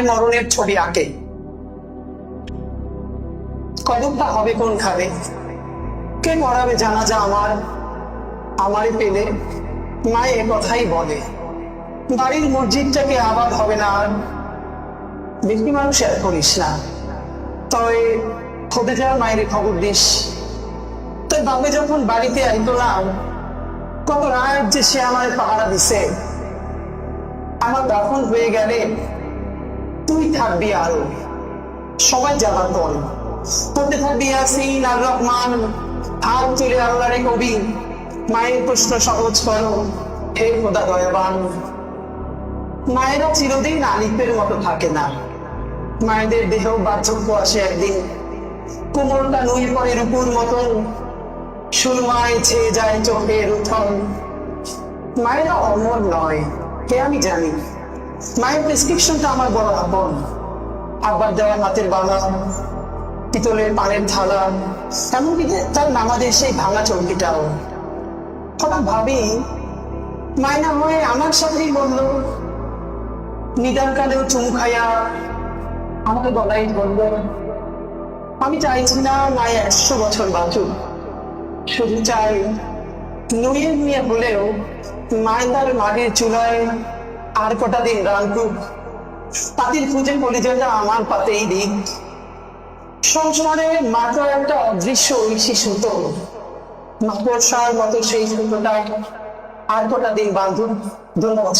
মরণের ছবি আঁকে। কদমটা হবে কোনখানে, কে পড়াবে জানাজা আমারে পেলে। মায়ে কথাই বলে, বাড়ির মসজিদটাকে আবাদ হবে না আর। বেশি মানুষ আর করিস না, তবে খোদে যাওয়ার মায়ের খবর দিস। তাই বাপে যখন বাড়িতে আইতো না, কত রাত যে সে আমার পাহারা দিছে। আমার দাফন হয়ে গেলে তুই থাকবি আরো, সবাই যাবার পর পড়তে থাকবি ইয়াসিন আর রহমান। হাত তুলে আল্লাহরে কবি, মায়ের প্রশ্ন সহজ করো হে খোদা দয়াবান। মায়েরা চিরদিন আলিফের মতো থাকে না, মায়েদের দেহ বার্ধক্য আসে একদিন। কোমরটা নুয়ে পড়ে রূপুর মতন, সুরমায় ছেয়ে যায় চোখের উঠন। মায়েরা অমর নয় কে আমি জানি, মায়ের প্রেসক্রিপশনটা আমার বড় আপন। আব্বার দেওয়া হাতের বালা, পিতলের পানের থালা, এমনকি তার নামাজের সেই ভাঙা চৌকিটাও। হঠাৎ ভাবি, মায়না হয়ে আমার সাথেই বলল, নিদান কালেও চুমু খাইয়া আমাকে গলায় বলল, আমি চাইছি না মায়ে 100 বছর বাঁচুক, শুধু চাই নুয়ে নুয়ে হলেও মায় তার মাটির চুলায় আর কটা দিন রাঁধুক। পাতির খুঁজে পরিচয়টা আমার পাতেই দিক। সংসারে মাত্র একটা অদৃশ্য ঐশী সুতো, মাকড়সার মতো সেই সুতোটা আর কটা দিন বাঁধুক। ধন্যবাদ।